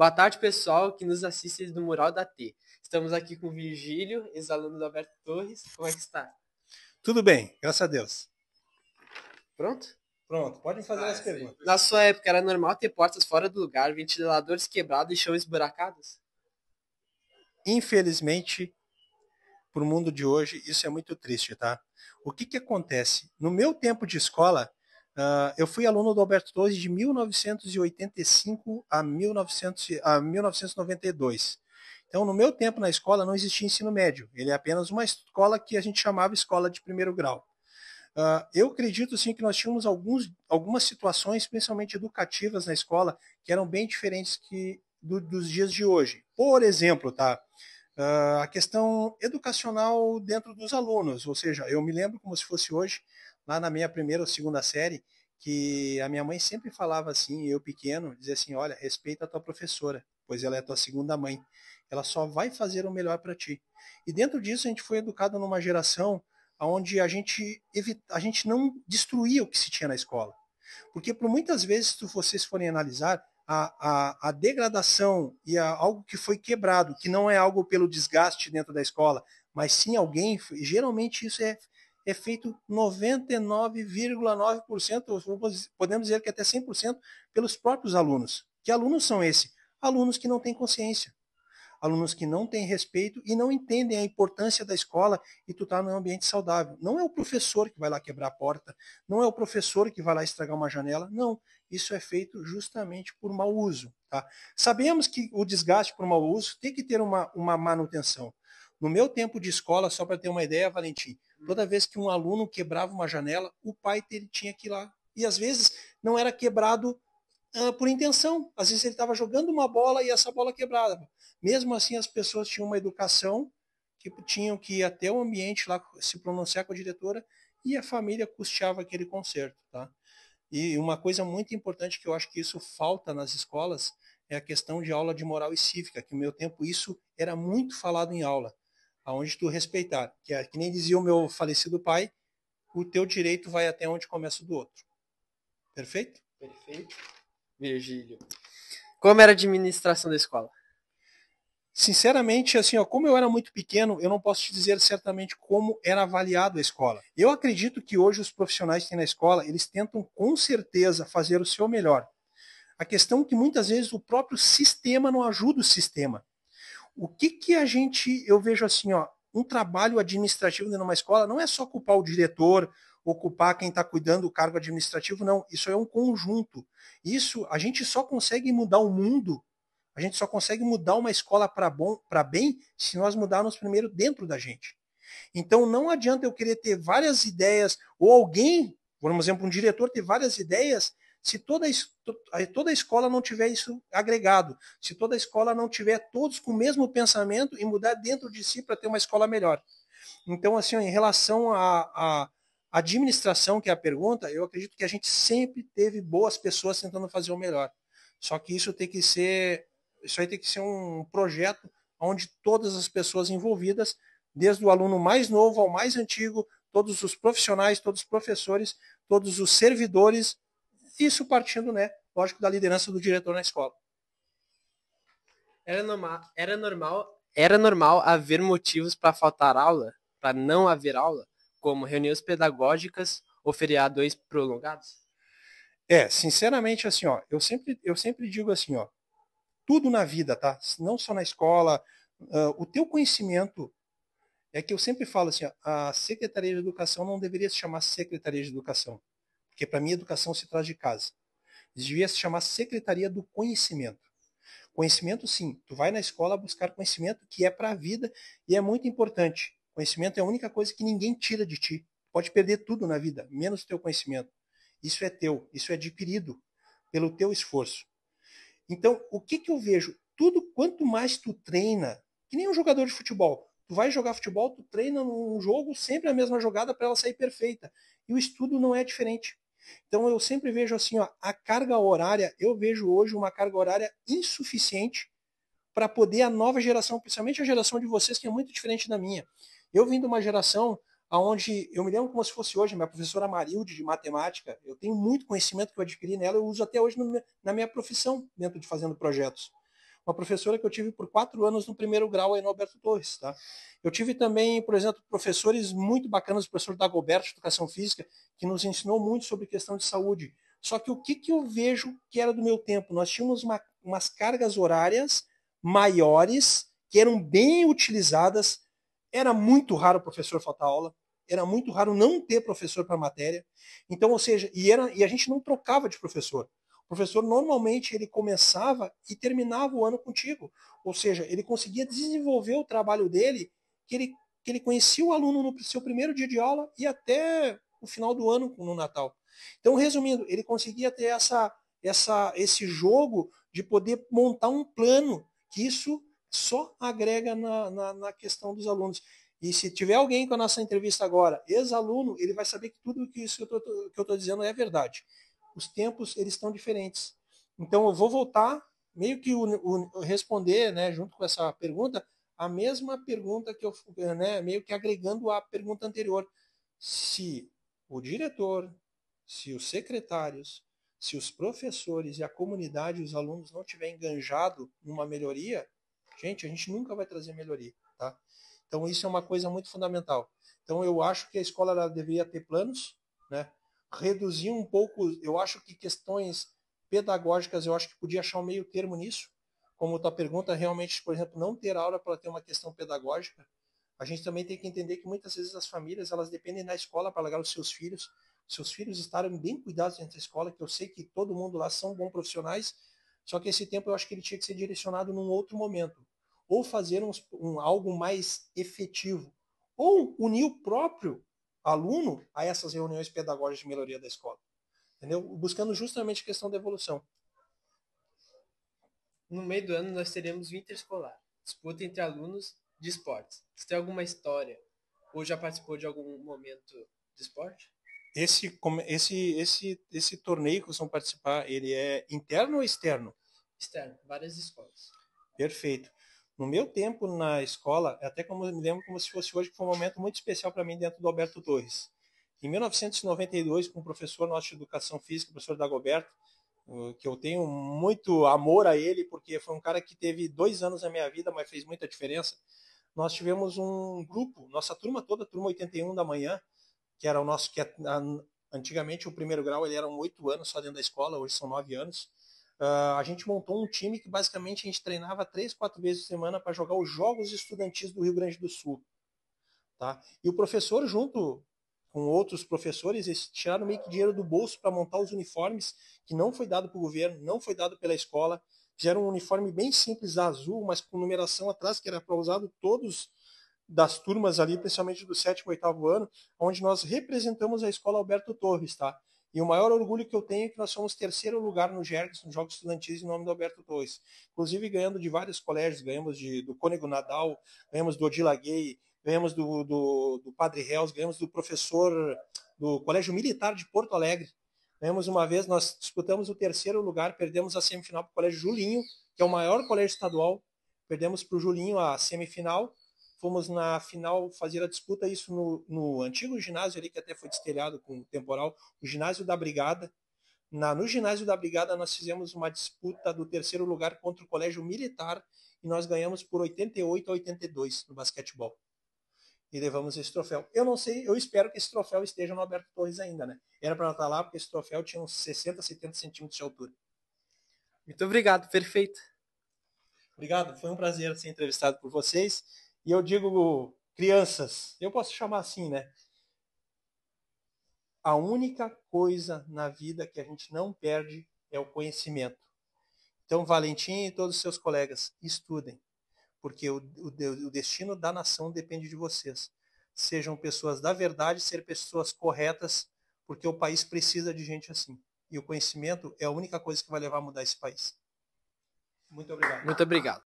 Boa tarde, pessoal que nos assiste do Mural da T. Estamos aqui com o Virgílio, ex-aluno do Alberto Torres. Como é que está? Tudo bem, graças a Deus. Pronto? Pronto, podem fazer as perguntas. Na sua época, era normal ter portas fora do lugar, ventiladores quebrados e chão esburacados? Infelizmente, para o mundo de hoje, isso é muito triste, tá? O que acontece? No meu tempo de escola, eu fui aluno do Alberto Torres de 1985 a 1992. Então, no meu tempo na escola, não existia ensino médio. Ele é apenas uma escola que a gente chamava escola de primeiro grau. Eu acredito sim que nós tínhamos algumas situações, principalmente educativas na escola, que eram bem diferentes dos dias de hoje. Por exemplo, tá? A questão educacional dentro dos alunos, ou seja, eu me lembro como se fosse hoje, lá na minha primeira ou segunda série, que a minha mãe sempre falava assim, eu pequeno, dizia assim, olha, respeita a tua professora, pois ela é a tua segunda mãe. Ela só vai fazer o melhor para ti. E dentro disso a gente foi educado numa geração onde a gente não destruía o que se tinha na escola. Porque por muitas vezes, se vocês forem analisar, a degradação e algo que foi quebrado, que não é algo pelo desgaste dentro da escola, mas sim alguém, geralmente isso é feito 99,9%, podemos dizer que até 100%, pelos próprios alunos. Que alunos são esses? Alunos que não têm consciência, alunos que não têm respeito e não entendem a importância da escola e tu tá num ambiente saudável. Não é o professor que vai lá quebrar a porta, não é o professor que vai lá estragar uma janela, não. Isso é feito justamente por mau uso. Tá? Sabemos que o desgaste por mau uso tem que ter uma manutenção. No meu tempo de escola, só para ter uma ideia, Valentim, toda vez que um aluno quebrava uma janela, o pai dele tinha que ir lá. E às vezes não era quebrado por intenção. Às vezes ele estava jogando uma bola e essa bola quebrava. Mesmo assim, as pessoas tinham uma educação que tinham que ir até o ambiente lá se pronunciar com a diretora e a família custeava aquele concerto. Tá? E uma coisa muito importante que eu acho que isso falta nas escolas é a questão de aula de moral e cívica, que no meu tempo isso era muito falado em aula, aonde tu respeitar, que nem dizia o meu falecido pai, o teu direito vai até onde começa o do outro. Perfeito? Perfeito. Virgílio. Como era a administração da escola? Sinceramente, assim, ó, como eu era muito pequeno, eu não posso te dizer certamente como era avaliado a escola. Eu acredito que hoje os profissionais que têm na escola, eles tentam com certeza fazer o seu melhor. A questão é que muitas vezes o próprio sistema não ajuda o sistema. O que eu vejo assim, ó, um trabalho administrativo dentro de uma escola não é só culpar o diretor, ou culpar quem está cuidando do cargo administrativo, não. Isso é um conjunto. Isso, a gente só consegue mudar o mundo, a gente só consegue mudar uma escola para bem, se nós mudarmos primeiro dentro da gente. Então não adianta eu querer ter várias ideias, ou alguém, por exemplo, um diretor ter várias ideias, se toda a escola não tiver isso agregado, se toda a escola não tiver todos com o mesmo pensamento e mudar dentro de si para ter uma escola melhor. Então, assim, em relação à administração, que é a pergunta, eu acredito que a gente sempre teve boas pessoas tentando fazer o melhor. Só que isso aí tem que ser um projeto onde todas as pessoas envolvidas, desde o aluno mais novo ao mais antigo, todos os profissionais, todos os professores, todos os servidores, isso partindo, né, lógico, da liderança do diretor na escola. Era normal haver motivos para faltar aula, para não haver aula, como reuniões pedagógicas ou feriados prolongados? Sinceramente, assim, ó, eu sempre digo assim, ó, tudo na vida, tá? Não só na escola, o teu conhecimento é que eu sempre falo assim, ó, a Secretaria de Educação não deveria se chamar Secretaria de Educação, porque para mim educação se traz de casa. Devia se chamar Secretaria do Conhecimento. Conhecimento, sim, tu vai na escola buscar conhecimento que é para a vida e é muito importante. Conhecimento é a única coisa que ninguém tira de ti. Pode perder tudo na vida, menos o teu conhecimento. Isso é teu, isso é adquirido pelo teu esforço. Então, o que eu vejo? Tudo quanto mais tu treina, que nem um jogador de futebol. Tu vai jogar futebol, tu treina num jogo sempre a mesma jogada para ela sair perfeita. E o estudo não é diferente. Então eu sempre vejo assim, ó, a carga horária, eu vejo hoje uma carga horária insuficiente para poder a nova geração, principalmente a geração de vocês, que é muito diferente da minha. Eu vim de uma geração onde eu me lembro como se fosse hoje, minha professora Marilde de matemática, eu tenho muito conhecimento que eu adquiri nela, eu uso até hoje na minha profissão, dentro de fazendo projetos. Uma professora que eu tive por 4 anos no primeiro grau aí no Alberto Torres, tá? Eu tive também, por exemplo, professores muito bacanas, o professor Dagoberto, de Educação Física, que nos ensinou muito sobre questão de saúde. Só que o que eu vejo que era do meu tempo? Nós tínhamos umas cargas horárias maiores, que eram bem utilizadas. Era muito raro o professor faltar aula, era muito raro não ter professor para matéria. Então, ou seja, e a gente não trocava de professor. O professor normalmente ele começava e terminava o ano contigo. Ou seja, ele conseguia desenvolver o trabalho dele, que ele conhecia o aluno no seu primeiro dia de aula e até o final do ano no Natal. Então, resumindo, ele conseguia ter esse jogo de poder montar um plano, que isso só agrega na questão dos alunos. E se tiver alguém com a nossa entrevista agora, ex-aluno, ele vai saber que tudo isso que eu estou dizendo é verdade. Os tempos, eles estão diferentes. Então, eu vou voltar, meio que responder, né, junto com essa pergunta, a mesma pergunta que eu, né, meio que agregando a pergunta anterior. Se o diretor, se os secretários, se os professores e a comunidade, os alunos não tiverem enganjado numa melhoria, gente, a gente nunca vai trazer melhoria, tá? Então isso é uma coisa muito fundamental. Então eu acho que a escola ela deveria ter planos, né? Reduzir um pouco, eu acho que questões pedagógicas, eu acho que podia achar um meio termo nisso. Como tua pergunta, realmente, por exemplo, não ter aula para ter uma questão pedagógica. A gente também tem que entender que muitas vezes as famílias elas dependem da escola para largar os seus filhos estarem bem cuidados dentro da escola, que eu sei que todo mundo lá são bons profissionais, só que esse tempo eu acho que ele tinha que ser direcionado num outro momento. Ou fazer algo mais efetivo, ou unir o próprio aluno a essas reuniões pedagógicas de melhoria da escola. Entendeu? Buscando justamente a questão da evolução. No meio do ano nós teremos o interescolar, disputa entre alunos de esportes. Você tem alguma história ou já participou de algum momento de esporte? Esse torneio que vocês vão participar, ele é interno ou externo? Externo, várias escolas. Perfeito. No meu tempo na escola, até como eu me lembro como se fosse hoje, que foi um momento muito especial para mim dentro do Alberto Torres. Em 1992, com o professor nosso de Educação Física, o professor Dagoberto, que eu tenho muito amor a ele, porque foi um cara que teve 2 anos na minha vida, mas fez muita diferença. Nós tivemos um grupo, nossa turma toda, a turma 81 da manhã, que era o nosso, antigamente o primeiro grau ele eram 8 anos só dentro da escola, hoje são 9 anos. A gente montou um time que basicamente a gente treinava 3, 4 vezes por semana para jogar os Jogos Estudantis do Rio Grande do Sul. Tá? E o professor, junto com outros professores, eles tiraram meio que dinheiro do bolso para montar os uniformes, que não foi dado para o governo, não foi dado pela escola. Fizeram um uniforme bem simples, azul, mas com numeração atrás, que era para usado todos das turmas ali, principalmente do 7º e 8º ano, onde nós representamos a escola Alberto Torres, tá? E o maior orgulho que eu tenho é que nós fomos 3º lugar no GERGS, nos Jogos Estudantis, em nome do Alberto Torres. Inclusive ganhando de vários colégios, ganhamos do Cônego Nadal, ganhamos do Odila Gay, ganhamos do Padre Reus, ganhamos do professor do Colégio Militar de Porto Alegre. Ganhamos uma vez, nós disputamos o 3º lugar, perdemos a semifinal para o Colégio Julinho, que é o maior colégio estadual. Perdemos para o Julinho a semifinal. Fomos na final fazer a disputa, isso no antigo ginásio ali, que até foi destelhado com o temporal, o ginásio da Brigada. No ginásio da Brigada nós fizemos uma disputa do 3º lugar contra o Colégio Militar e nós ganhamos por 88-82 no basquetebol. E levamos esse troféu. Eu não sei, eu espero que esse troféu esteja no Alberto Torres ainda, né? Era para estar lá porque esse troféu tinha uns 60, 70 centímetros de altura. Muito obrigado, perfeito. Obrigado, foi um prazer ser entrevistado por vocês. E eu digo, crianças, eu posso chamar assim, né? A única coisa na vida que a gente não perde é o conhecimento. Então, Valentim e todos os seus colegas, estudem, porque o destino da nação depende de vocês. Sejam pessoas da verdade, ser pessoas corretas, porque o país precisa de gente assim. E o conhecimento é a única coisa que vai levar a mudar esse país. Muito obrigado. Muito obrigado.